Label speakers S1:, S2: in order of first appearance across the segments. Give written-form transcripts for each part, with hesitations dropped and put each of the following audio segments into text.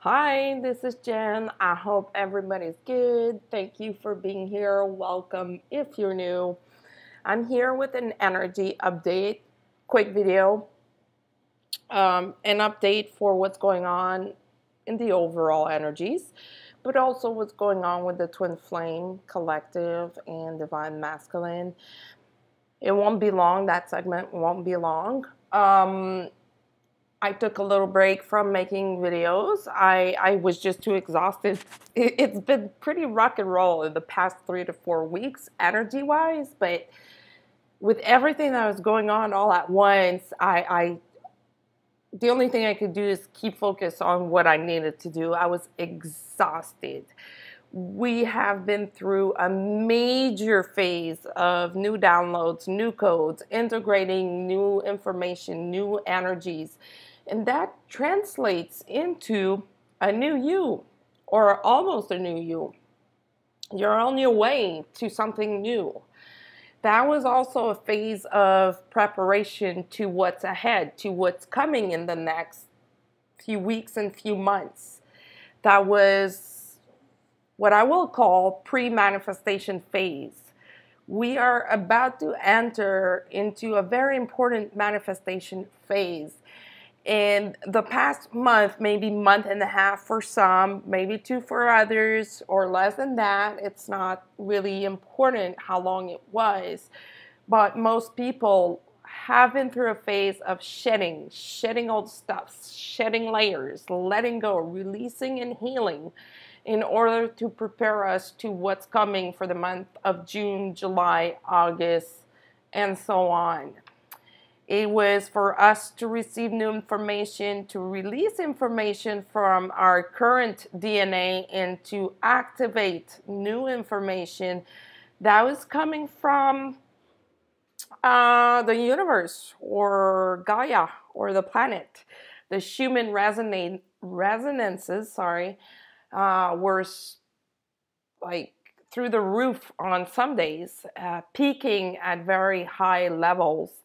S1: Hi, this is Jen. I hope everybody's good. Thank you for being here. Welcome if you're new. I'm here with an energy update, quick video, an update for what's going on in the overall energies, but also what's going on with the Twin Flame Collective and Divine Masculine. It won't be long, that segment won't be long. I took a little break from making videos. I was just too exhausted. It's been pretty rock and roll in the past 3 to 4 weeks, energy-wise, but with everything that was going on all at once, the only thing I could do is keep focused on what I needed to do. I was exhausted. We have been through a major phase of new downloads, new codes, integrating new information, new energies. And that translates into a new you, or almost a new you. You're on your way to something new. That was also a phase of preparation to what's ahead, to what's coming in the next few weeks and few months. That was what I will call pre-manifestation phase. We are about to enter into a very important manifestation phase. In the past month, maybe month and a half for some, maybe two for others, or less than that. It's not really important how long it was. But most people have been through a phase of shedding old stuff, shedding layers, letting go, releasing and healing in order to prepare us to what's coming for the month of June, July, August, and so on. It was for us to receive new information, to release information from our current DNA, and to activate new information that was coming from the universe or Gaia or the planet. The Schumann resonances, were like through the roof on some days, peaking at very high levels.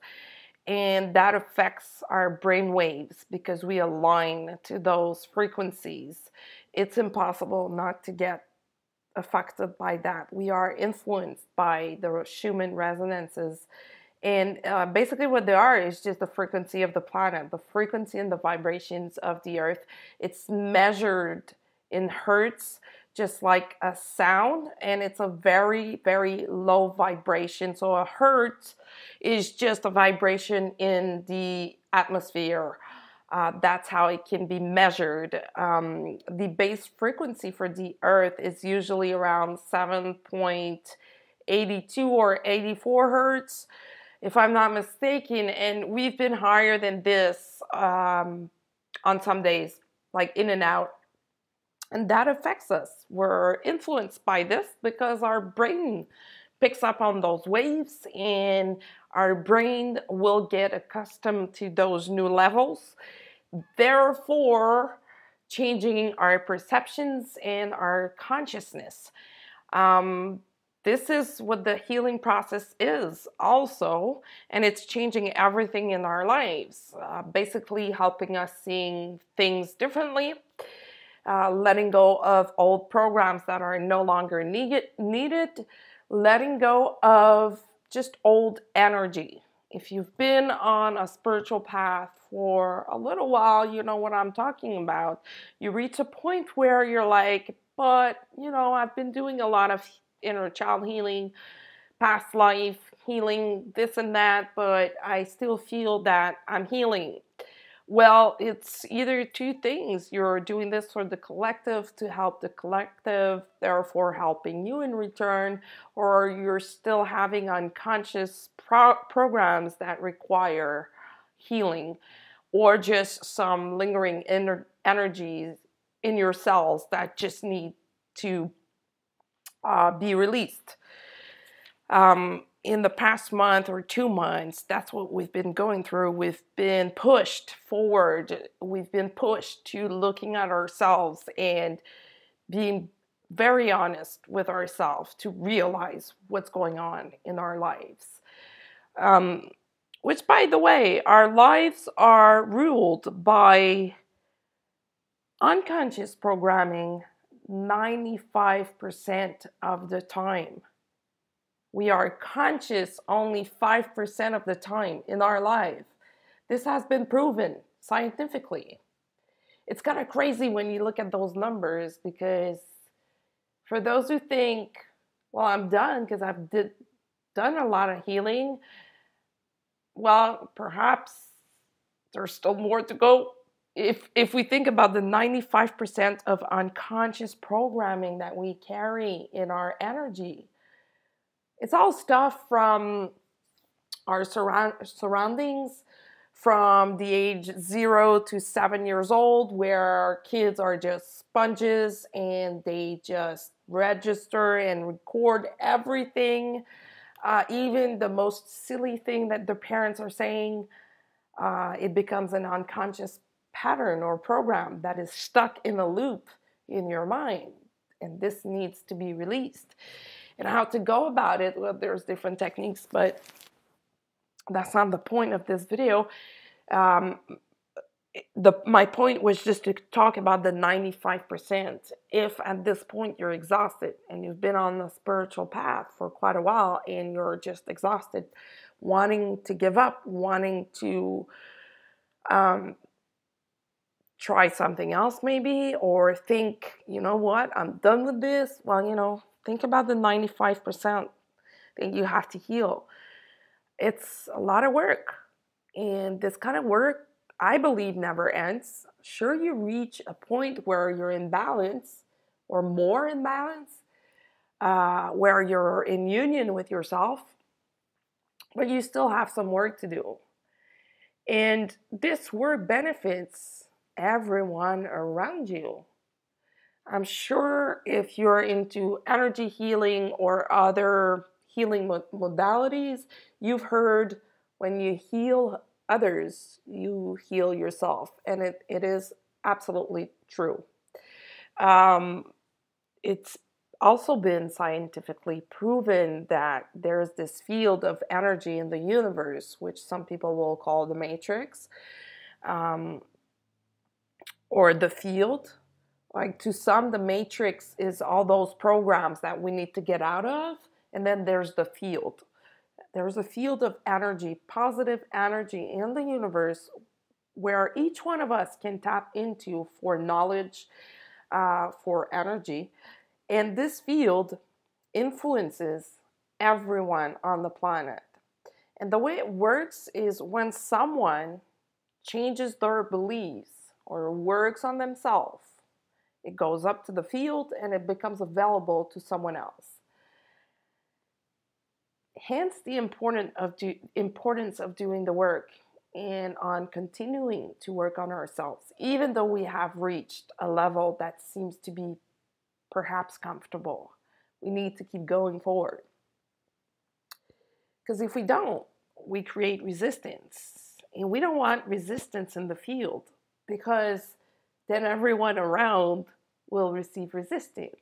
S1: And that affects our brain waves because we align to those frequencies. It's impossible not to get affected by that. We are influenced by the Schumann resonances. And basically what they are is just the frequency of the planet, the frequency and the vibrations of the earth. It's measured in hertz, just like a sound, and it's a very, very low vibration. So a hertz is just a vibration in the atmosphere. That's how it can be measured. The base frequency for the earth is usually around 7.82 or 84 hertz, if I'm not mistaken, and we've been higher than this on some days, like in and out. And that affects us. We're influenced by this because our brain picks up on those waves and our brain will get accustomed to those new levels, therefore changing our perceptions and our consciousness. This is what the healing process is also, and it's changing everything in our lives, basically helping us seeing things differently, letting go of old programs that are no longer needed, letting go of just old energy. If you've been on a spiritual path for a little while, you know what I'm talking about. You reach a point where you're like, but, I've been doing a lot of inner child healing, past life healing, this and that, but I still feel that I'm healing. Well, it's either two things. You're doing this for the collective to help the collective, therefore helping you in return, or you're still having unconscious programs that require healing, or just some lingering energies in your cells that just need to be released. In the past month or 2 months, that's what we've been going through. We've been pushed forward. We've been pushed to looking at ourselves and being very honest with ourselves to realize what's going on in our lives. Which, by the way, our lives are ruled by Unconscious programming, 95% of the time. We are conscious only 5% of the time in our life. This has been proven scientifically. It's kind of crazy when you look at those numbers, because for those who think, well, I'm done because I've done a lot of healing, well, perhaps there's still more to go. If we think about the 95% of unconscious programming that we carry in our energy, it's all stuff from our surroundings, from the age 0 to 7 years old, where kids are just sponges and they just register and record everything, even the most silly thing that the parents are saying. It becomes an unconscious pattern or program that is stuck in a loop in your mind, and this needs to be released. And how to go about it, well, there's different techniques, but that's not the point of this video. My point was just to talk about the 95%. If at this point you're exhausted and you've been on the spiritual path for quite a while and you're just exhausted, wanting to give up, wanting to try something else maybe, or think, you know what, I'm done with this. Well, think about the 95% that you have to heal. It's a lot of work. And this kind of work, I believe, never ends. Sure, you reach a point where you're in balance or more in balance, where you're in union with yourself, but you still have some work to do. And this work benefits everyone around you. I'm sure if you're into energy healing or other healing modalities, you've heard when you heal others, you heal yourself. And it is absolutely true. It's also been scientifically proven that there's this field of energy in the universe, which some people will call the matrix, or the field. Like, to some, the matrix is all those programs that we need to get out of, and then there's the field. There's a field of energy, positive energy in the universe, where each one of us can tap into for knowledge, for energy. And this field influences everyone on the planet. And the way it works is when someone changes their beliefs or works on themselves, it goes up to the field and it becomes available to someone else. Hence the importance of doing the work and on continuing to work on ourselves, even though we have reached a level that seems to be perhaps comfortable. We need to keep going forward. Because if we don't, we create resistance. And we don't want resistance in the field, because then everyone around will receive resistance.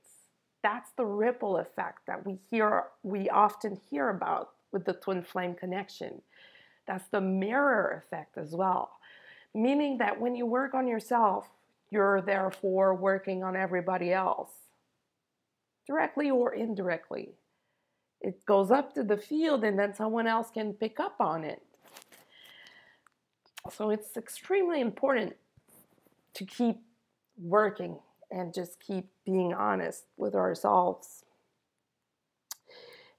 S1: That's the ripple effect that we often hear about with the twin flame connection. That's the mirror effect as well. Meaning that when you work on yourself, you're therefore working on everybody else, directly or indirectly. It goes up to the field and then someone else can pick up on it. So it's extremely important to keep working and just keep being honest with ourselves.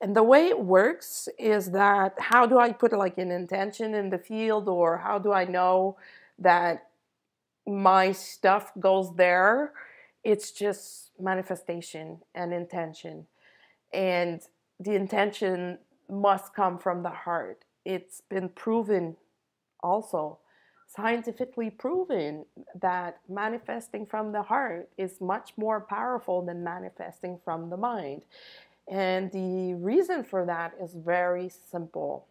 S1: And the way it works is that, how do I put like an intention in the field, or how do I know that my stuff goes there? It's just manifestation and intention. And the intention must come from the heart. It's been proven, also scientifically proven, that manifesting from the heart is much more powerful than manifesting from the mind. And the reason for that is very simple.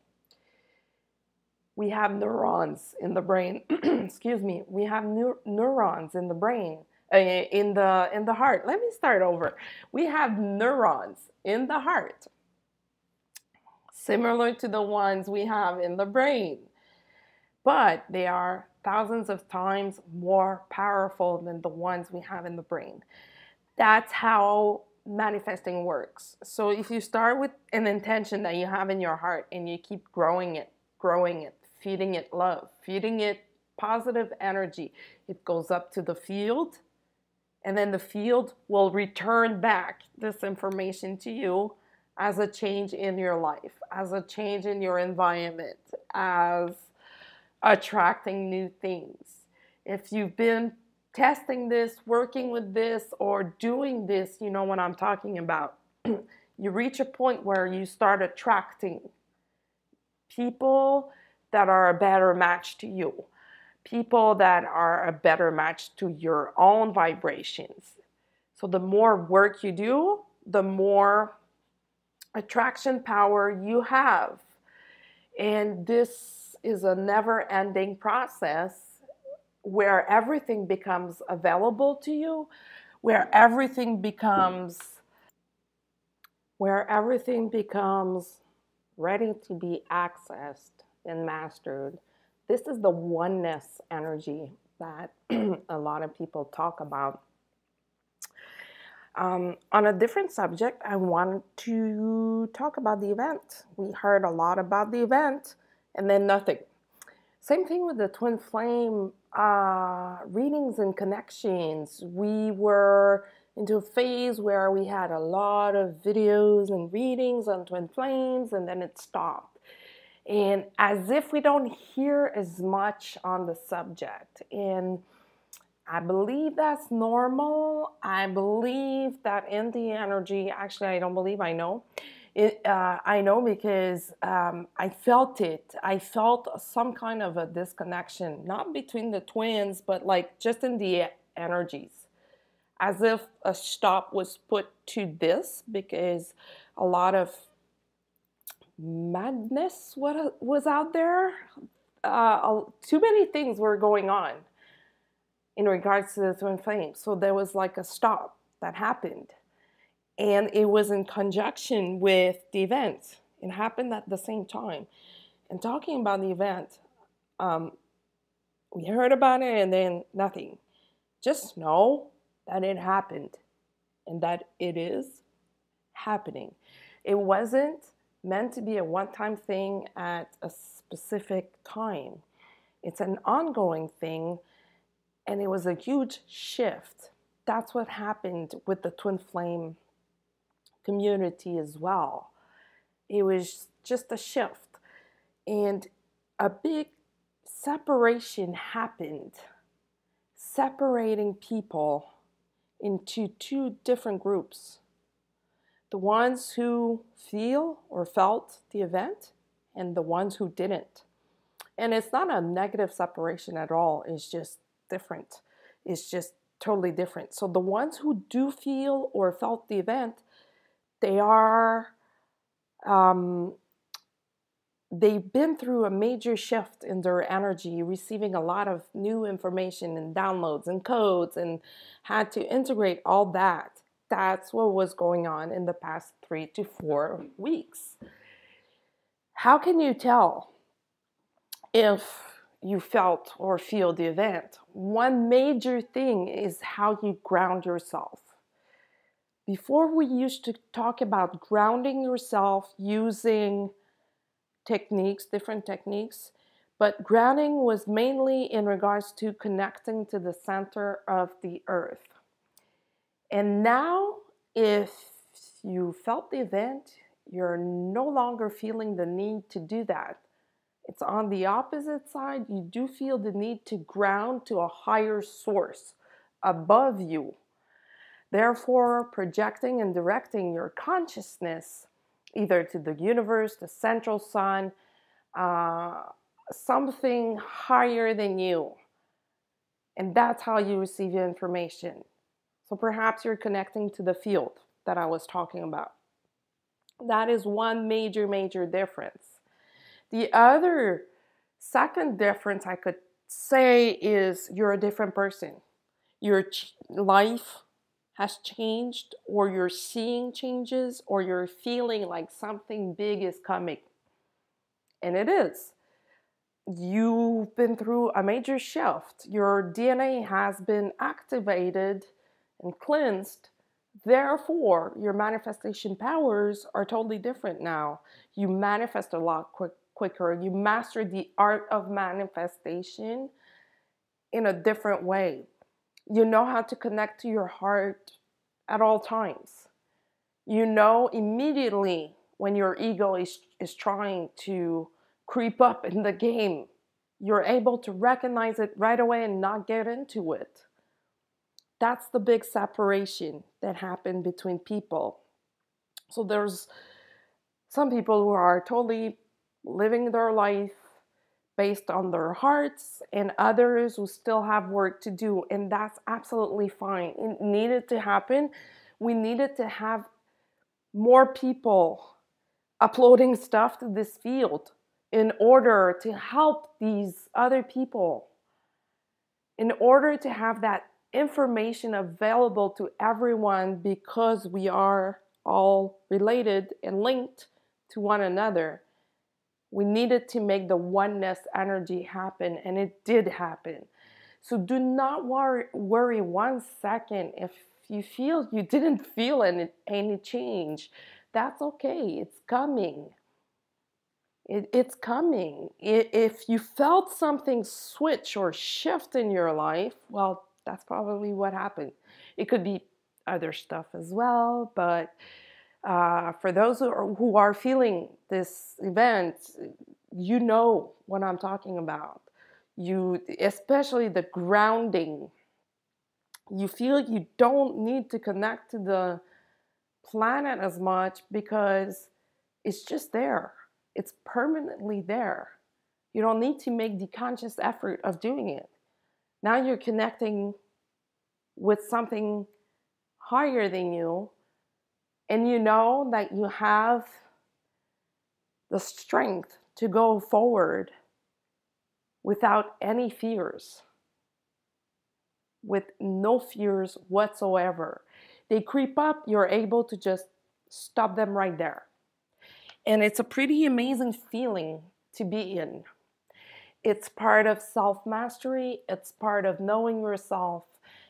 S1: We have neurons in the brain. Excuse me. We have neurons in the brain, in the heart. Let me start over. We have neurons in the heart, similar to the ones we have in the brain, but they are thousands of times more powerful than the ones we have in the brain. That's how manifesting works. So if you start with an intention that you have in your heart and you keep growing it, feeding it love, feeding it positive energy, it goes up to the field, and then the field will return back this information to you as a change in your life, as a change in your environment, as attracting new things. If you've been testing this, working with this, or doing this, you know what I'm talking about. You reach a point where you start attracting people that are a better match to you, people that are a better match to your own vibrations. So the more work you do, the more attraction power you have. And this is a never-ending process where everything becomes available to you, where everything becomes ready to be accessed and mastered. This is the oneness energy that a lot of people talk about. On a different subject, I wanted to talk about the event. We heard a lot about the event and then nothing. Same thing with the twin flame readings and connections. We were into a phase where we had a lot of videos and readings on twin flames, and then it stopped. And as if we don't hear as much on the subject. And I believe that's normal. I believe that in the energy, actually, I don't believe, I know. I know because I felt it. I felt some kind of a disconnection, not between the twins, but like just in the energies, as if a stop was put to this because a lot of madness was out there. Too many things were going on in regards to the twin flames. So there was like a stop that happened. And it was in conjunction with the event. It happened at the same time. And talking about the event, we heard about it and then nothing. Just know that it happened and that it is happening. It wasn't meant to be a one-time thing at a specific time. It's an ongoing thing, and it was a huge shift. That's what happened with the twin flame community as well. It was just a shift, and a big separation happened, separating people into two different groups. The ones who feel or felt the event and the ones who didn't. And it's not a negative separation at all. It's just different. It's just totally different. So the ones who do feel or felt the event, they are, they've been through a major shift in their energy, receiving a lot of new information and downloads and codes, and had to integrate all that. That's what was going on in the past 3 to 4 weeks. How can you tell if you felt or feel the event? One major thing is how you ground yourself. Before, we used to talk about grounding yourself using techniques, different techniques, but grounding was mainly in regards to connecting to the center of the earth. And now, if you felt the event, you're no longer feeling the need to do that. It's on the opposite side. You do feel the need to ground to a higher source above you. Therefore, projecting and directing your consciousness either to the universe, the central sun, something higher than you. And that's how you receive your information. So perhaps you're connecting to the field that I was talking about. That is one major, major difference. The other second difference I could say is you're a different person. Your life has changed, or you're seeing changes, or you're feeling like something big is coming. And it is. you've been through a major shift. Your DNA has been activated and cleansed. Therefore, your manifestation powers are totally different now. You manifest a lot quicker. You master the art of manifestation in a different way. You know how to connect to your heart at all times. You know immediately when your ego is trying to creep up in the game. You're able to recognize it right away and not get into it. That's the big separation that happened between people. So there's some people who are totally living their life based on their hearts, and others who still have work to do, and that's absolutely fine. It needed to happen. We needed to have more people uploading stuff to this field in order to help these other people, in order to have that information available to everyone, because we are all related and linked to one another. We needed to make the oneness energy happen, and it did happen. So do not worry 1 second if you feel you didn't feel any change. That's okay. It's coming. It's coming. If you felt something switch or shift in your life, well, that's probably what happened. It could be other stuff as well, but for those who are feeling this event, you know what I'm talking about. You, especially the grounding. You feel you don't need to connect to the planet as much because it's just there. It's permanently there. You don't need to make the conscious effort of doing it. Now you're connecting with something higher than you, and you know that you have the strength to go forward without any fears, with no fears whatsoever. They creep up, you're able to just stop them right there. And it's a pretty amazing feeling to be in. It's part of self-mastery, it's part of knowing yourself.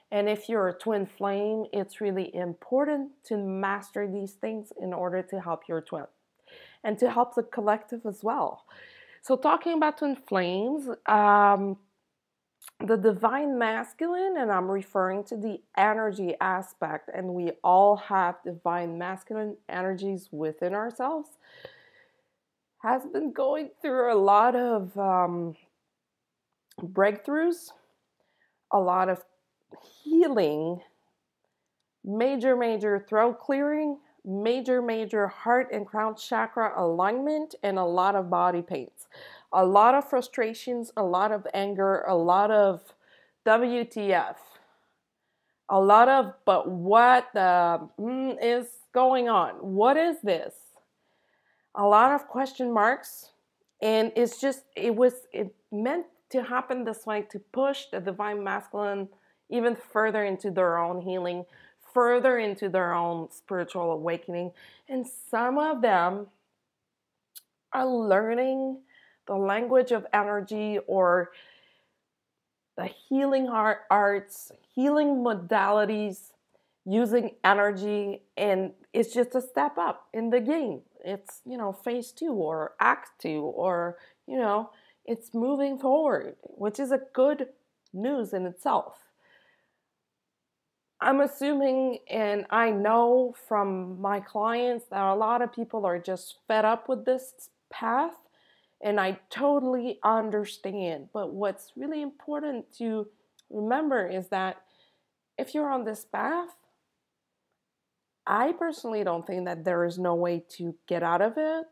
S1: And if you're a twin flame, it's really important to master these things in order to help your twin and to help the collective as well. So talking about twin flames, the divine masculine, and I'm referring to the energy aspect, and we all have divine masculine energies within ourselves, has been going through a lot of breakthroughs, a lot of healing, major throat clearing, major heart and crown chakra alignment, and a lot of body pains, a lot of frustrations, a lot of anger, a lot of WTF, a lot of but what the is going on? What is this? A lot of question marks, and it meant to happen this way to push the divine masculine even further into their own healing, further into their own spiritual awakening. And some of them are learning the language of energy, or the healing arts, healing modalities, using energy, and it's just a step up in the game. It's, phase 2 or act 2, or, it's moving forward, which is a good news in itself. I'm assuming, and I know from my clients, that a lot of people are just fed up with this path, and I totally understand. But what's really important to remember is that if you're on this path, I personally don't think that there is no way to get out of it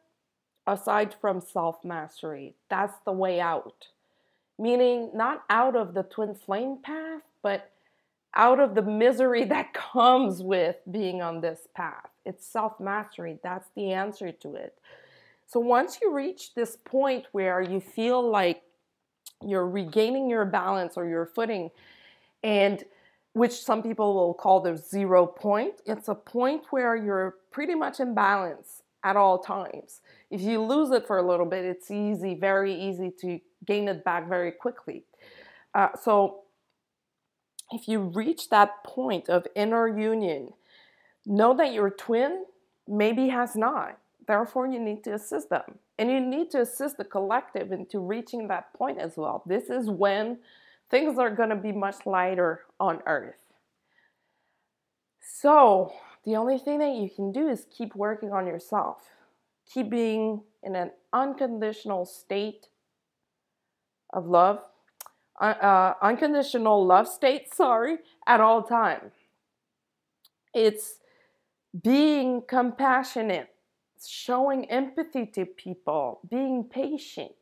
S1: aside from self-mastery. That's the way out. Meaning not out of the twin flame path, but out of the misery that comes with being on this path. It's self-mastery. That's the answer to it. So once you reach this point where you feel like you're regaining your balance or your footing, and which some people will call the 0 point, it's a point where you're pretty much in balance at all times. If you lose it for a little bit, it's easy, very easy to gain it back very quickly. So if you reach that point of inner union, know that your twin maybe has not. Therefore, you need to assist them. And you need to assist the collective into reaching that point as well. This is when things are going to be much lighter on Earth. So, the only thing that you can do is keep working on yourself. Keep being in an unconditional state of love, unconditional love state, at all time. It's being compassionate, showing empathy to people, being patient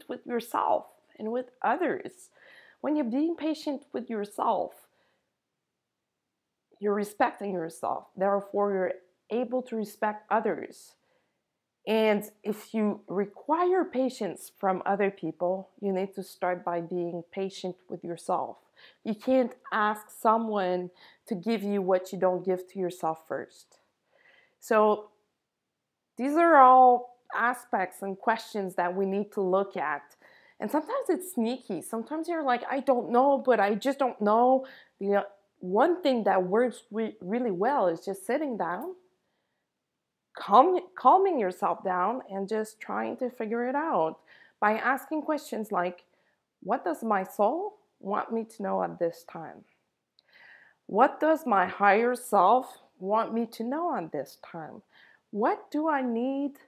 S1: with yourself and with others. When you're being patient with yourself, you're respecting yourself. Therefore, you're able to respect others. And if you require patience from other people, you need to start by being patient with yourself. You can't ask someone to give you what you don't give to yourself first. So these are all aspects and questions that we need to look at. And sometimes it's sneaky. Sometimes you're like, I don't know, but I just don't know. One thing that works really well is just sitting down, calming yourself down, and just trying to figure it out by asking questions like, what does my soul want me to know at this time? What does my higher self want me to know at this time? What do I need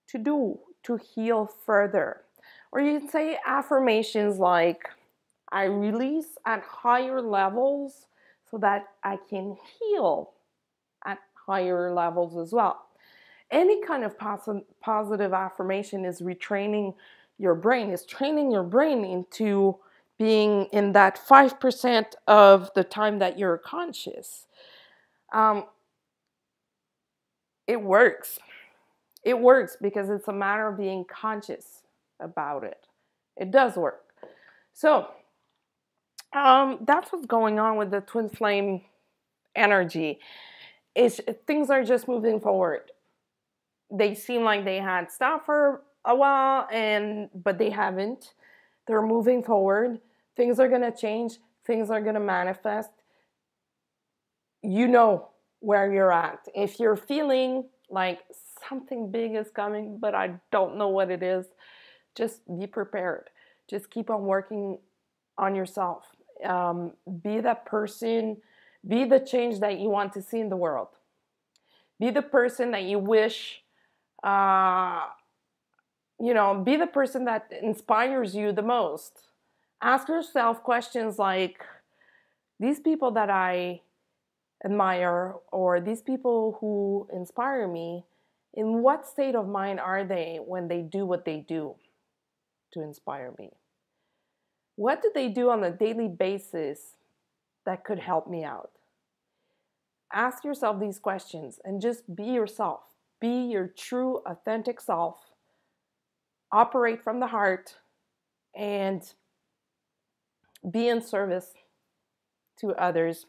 S1: to do to heal further? Or you can say affirmations like, I release at higher levels so that I can heal at higher levels as well. Any kind of positive affirmation is retraining your brain, is training your brain into being in that 5% of the time that you're conscious. It works. It works because it's a matter of being conscious about it. It does work. So that's what's going on with the twin flame energy. Things are just moving forward. They seem like they had stopped for a while, but they haven't. They're moving forward. Things are going to change. Things are going to manifest. You know where you're at. If you're feeling like something big is coming, but I don't know what it is, just be prepared. Just keep on working on yourself. Be that person. Be the change that you want to see in the world. Be the person that you wish, be the person that inspires you the most. Ask yourself questions like, these people that I admire or these people who inspire me, in what state of mind are they when they do what they do to inspire me? What do they do on a daily basis that could help me out? Ask yourself these questions and just be yourself. Be your true, authentic self. Operate from the heart and be in service to others.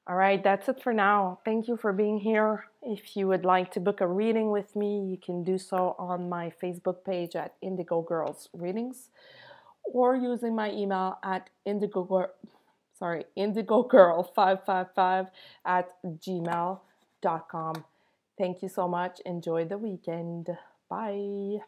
S1: All right, that's it for now. Thank you for being here. If you would like to book a reading with me, you can do so on my Facebook page at Indigo Girls Readings or using my email at indigogirl555@gmail.com. Thank you so much. Enjoy the weekend. Bye.